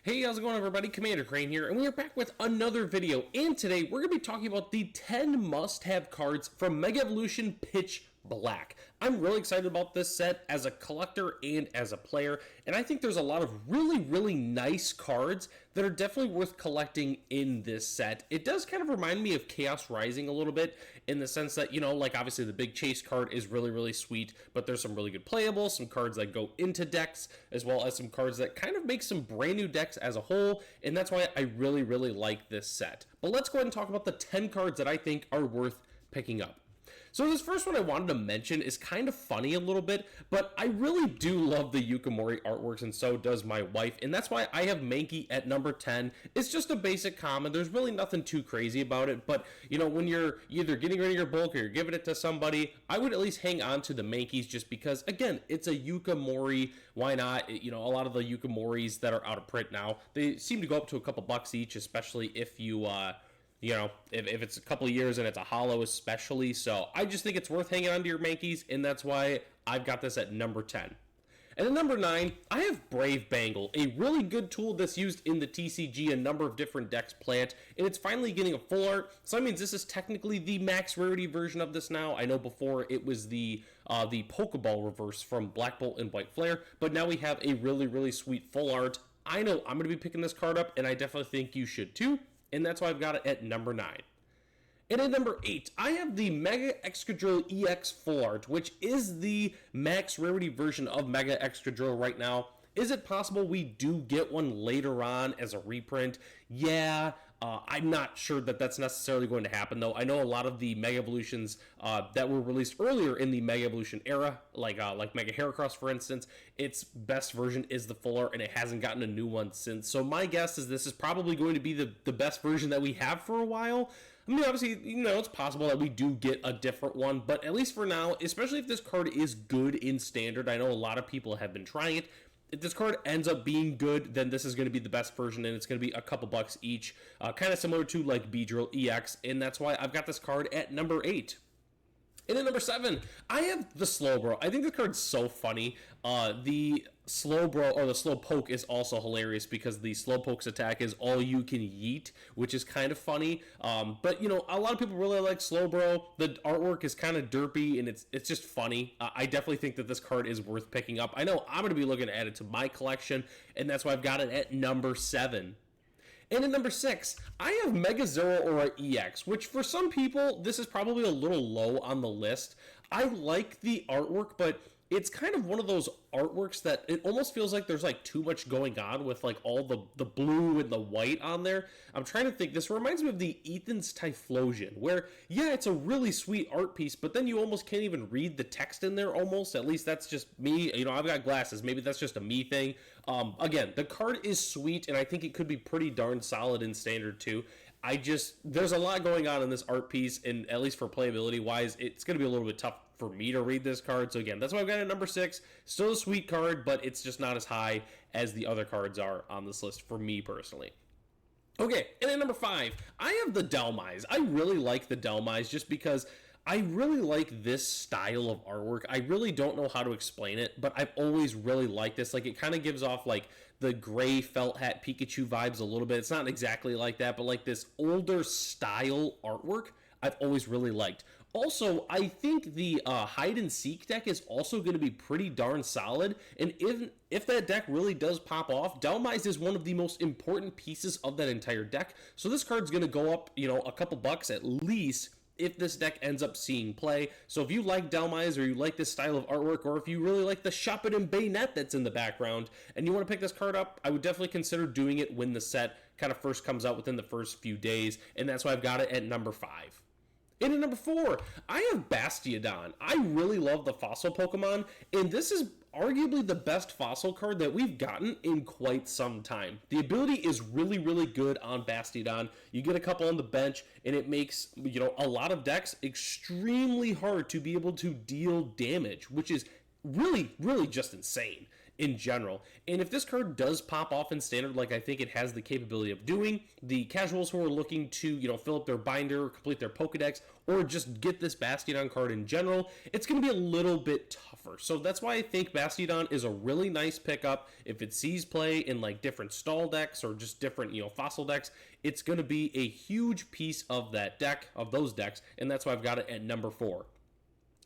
Hey, how's it going everybody? Commander Crane here, and we are back with another video, and today we're going to be talking about the 10 must-have cards from Mega Evolution Pitch Black. I'm really excited about this set as a collector and as a player, and I think there's a lot of really nice cards that are definitely worth collecting in this set. It does kind of remind me of Chaos Rising a little bit, in the sense that, you know, like obviously the big chase card is really sweet, but there's some really good playables, some cards that go into decks, as well as some cards that kind of make some brand new decks as a whole, and that's why I really like this set. But let's go ahead and talk about the 10 cards that I think are worth picking up. So this first one I wanted to mention is kind of funny a little bit, but I really do love the Yukimori artworks, and so does my wife, and that's why I have Mankey at number 10. It's just a basic common. There's really nothing too crazy about it, but you know, when you're either getting rid of your bulk or you're giving it to somebody, I would at least hang on to the Mankeys just because, again, it's a Yukimori. Why not? You know, a lot of the Yukimoris that are out of print now, they seem to go up to a couple bucks each, especially if you you know, if it's a couple of years and it's a holo especially. So I just think it's worth hanging on to your Mankeys, and that's why I've got this at number 10. And at number 9, I have Brave Bangle, a really good tool that's used in the TCG. A number of different decks play it, and it's finally getting a full art. So that means this is technically the max rarity version of this now. I know before it was the Pokeball reverse from Black Bolt and White Flare, but now we have a really sweet full art. I know I'm going to be picking this card up, and I definitely think you should too. And that's why I've got it at number 9. And at number 8, I have the Mega Excadrill EX Full Art, which is the max rarity version of Mega Excadrill right now. Is it possible we do get one later on as a reprint? Yeah, I'm not sure that that's necessarily going to happen, though. I know a lot of the Mega Evolutions that were released earlier in the Mega Evolution era, like Mega Heracross, for instance, its best version is the full art, and it hasn't gotten a new one since. So my guess is this is probably going to be the best version that we have for a while. I mean, obviously, you know, it's possible that we do get a different one, but at least for now, especially if this card is good in Standard, I know a lot of people have been trying it. If this card ends up being good, then this is going to be the best version, and it's going to be a couple bucks each, kind of similar to like Beedrill EX, and that's why I've got this card at number 8. And at number 7, I have the Slowbro. I think this card's so funny. The Slowbro, or the Slowpoke, is also hilarious because the Slowpoke's attack is all you can yeet, which is kind of funny. But, you know, a lot of people really like Slowbro. The artwork is kind of derpy, and it's just funny. I definitely think that this card is worth picking up. I know I'm going to be looking to add it to my collection, and that's why I've got it at number 7. And at number 6, I have Mega Zeraora EX, which for some people, this is probably a little low on the list. I like the artwork, but it's kind of one of those artworks that it almost feels like there's like too much going on with like all the blue and the white on there. I'm trying to think. This reminds me of the Ethan's Typhlosion, where, yeah, it's a really sweet art piece, but then you almost can't even read the text in there almost. At least that's just me. You know, I've got glasses. Maybe that's just a me thing. Again, the card is sweet, and I think it could be pretty darn solid in Standard too. There's a lot going on in this art piece, and at least for playability wise, it's going to be a little bit tough for me to read this card. So again, that's why I've got it at number 6. Still a sweet card, but it's just not as high as the other cards are on this list for me personally. Okay, and at number 5, I have the Dhelmise. I really like the Dhelmise just because I really like this style of artwork. I really don't know how to explain it, but I've always really liked this. Like, it kind of gives off like the gray felt hat Pikachu vibes a little bit. It's not exactly like that, but like this older style artwork I've always really liked. Also, I think the hide and seek deck is also going to be pretty darn solid, and if that deck really does pop off, Dhelmise is one of the most important pieces of that entire deck. So this card's going to go up, you know, a couple bucks at least if this deck ends up seeing play. So if you like Dhelmise, or you like this style of artwork, or if you really like the Shuppet and Bayonet that's in the background, and you want to pick this card up, I would definitely consider doing it when the set kind of first comes out within the first few days, and that's why I've got it at number 5. And at number 4, I have Bastiodon. I really love the fossil Pokemon, and this is arguably the best fossil card that we've gotten in quite some time. The ability is really good on Bastiodon. You get a couple on the bench, and it makes, you know, a lot of decks extremely hard to be able to deal damage, which is really just insane. in general. And if this card does pop off in standard, like I think it has the capability of doing, the casuals who are looking to, fill up their binder, complete their Pokedex, or just get this Bastiodon card in general, it's going to be a little bit tougher. So that's why I think Bastiodon is a really nice pickup. If it sees play in like different stall decks or just different, fossil decks, it's going to be a huge piece of that deck, of those decks, and that's why I've got it at number 4.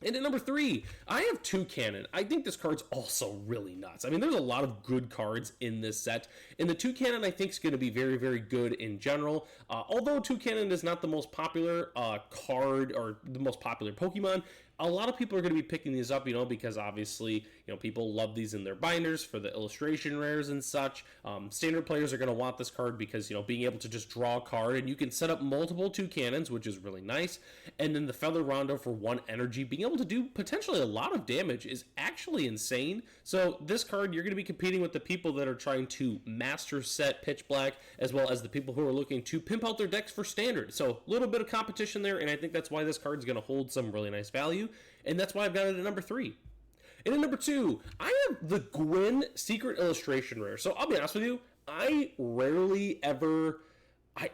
And at number 3, I have Toucannon. I think this card's also really nuts. I mean, there's a lot of good cards in this set, and the Toucannon I think is going to be very, very good in general. Although Toucannon is not the most popular card or the most popular Pokemon, a lot of people are going to be picking these up, because obviously, people love these in their binders for the illustration rares and such. Standard players are going to want this card because, being able to just draw a card, and you can set up multiple Toucannons, which is really nice. And then the Feather Rondo for 1 energy, being able to do potentially a lot of damage is actually insane. So this card, you're going to be competing with the people that are trying to master set Pitch Black, as well as the people who are looking to pimp out their decks for standard. So a little bit of competition there, and I think that's why this card is going to hold some really nice value. And that's why I've got it at number 3. And at number 2, I have the Gwyn Secret Illustration Rare. So I'll be honest with you, I rarely ever...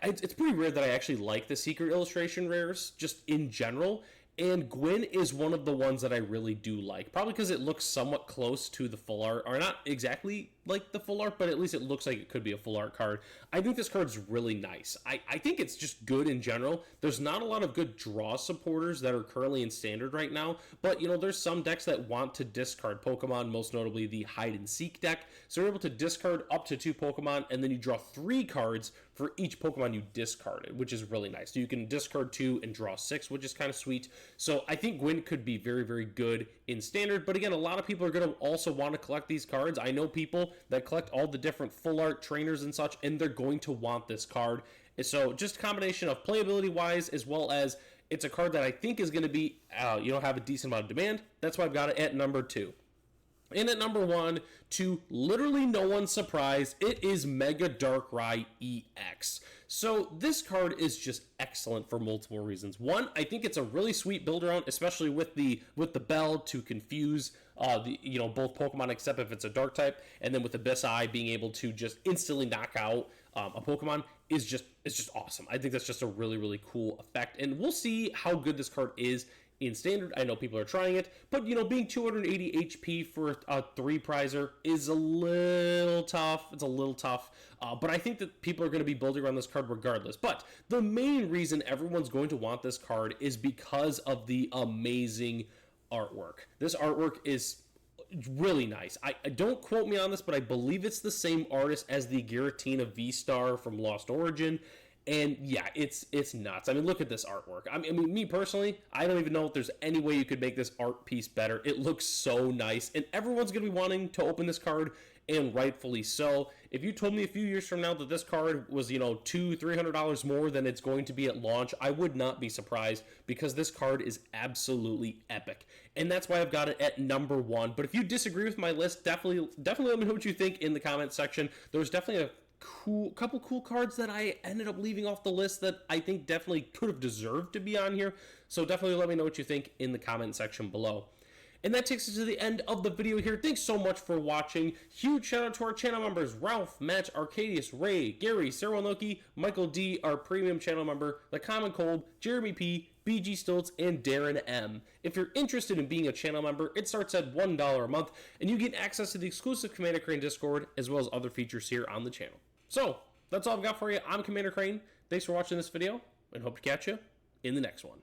it's pretty rare that I actually like the Secret Illustration Rares, just in general. And Gwyn is one of the ones that I really do like. Probably because it looks somewhat close to the full art, or not exactly like the full art, but at least it looks like it could be a full art card. I think this card's really nice. I think it's just good in general. There's not a lot of good draw supporters that are currently in standard right now, but there's some decks that want to discard Pokemon, most notably the Hide and Seek deck. So you're able to discard up to 2 Pokemon, and then you draw 3 cards for each Pokemon you discarded, which is really nice. So you can discard 2 and draw 6, which is kind of sweet. So I think Gwyn could be very, very good in standard, but again, a lot of people are going to also want to collect these cards. I know people that collect all the different full art trainers and such, and they're going to want this card. And so just a combination of playability wise, as well as it's a card that I think is going to be, have a decent amount of demand. That's why I've got it at number 2. And at number 1, to literally no one's surprise, it is Mega Darkrai EX. So this card is just excellent for multiple reasons. One, I think it's a really sweet build around, especially with the bell to confuse both Pokemon, except if it's a dark type, and then with Abyssai being able to just instantly knock out a Pokemon it's just awesome. I think that's just a really, really cool effect, and we'll see how good this card is in standard. I know people are trying it, but being 280 HP for a 3-prizer is a little tough. It's a little tough, but I think that people are going to be building around this card regardless. But the main reason everyone's going to want this card is because of the amazing artwork. This artwork is really nice. I don't quote me on this, but I believe it's the same artist as the Giratina V-Star from Lost Origin. And yeah, it's nuts. I mean, look at this artwork. I mean, me personally, I don't even know if there's any way you could make this art piece better. It looks so nice, and everyone's going to be wanting to open this card, and rightfully so. If you told me a few years from now that this card was, $200-$300 more than it's going to be at launch, I would not be surprised, because this card is absolutely epic. And that's why I've got it at number 1. But if you disagree with my list, definitely let me know what you think in the comment section. There's definitely a couple cool cards that I ended up leaving off the list that I think definitely could have deserved to be on here. So definitely let me know what you think in the comment section below. And that takes us to the end of the video here. Thanks so much for watching. Huge shout out to our channel members, Ralph, Matt, Arcadius, Ray, Gary, Sarah Noki, Michael D, our premium channel member, The Common Cold, Jeremy P, BG Stoltz, and Darren M. If you're interested in being a channel member, it starts at $1 a month, and you get access to the exclusive Commander Crane Discord, as well as other features here on the channel. So, that's all I've got for you. I'm Commander Crane. Thanks for watching this video, and hope to catch you in the next one.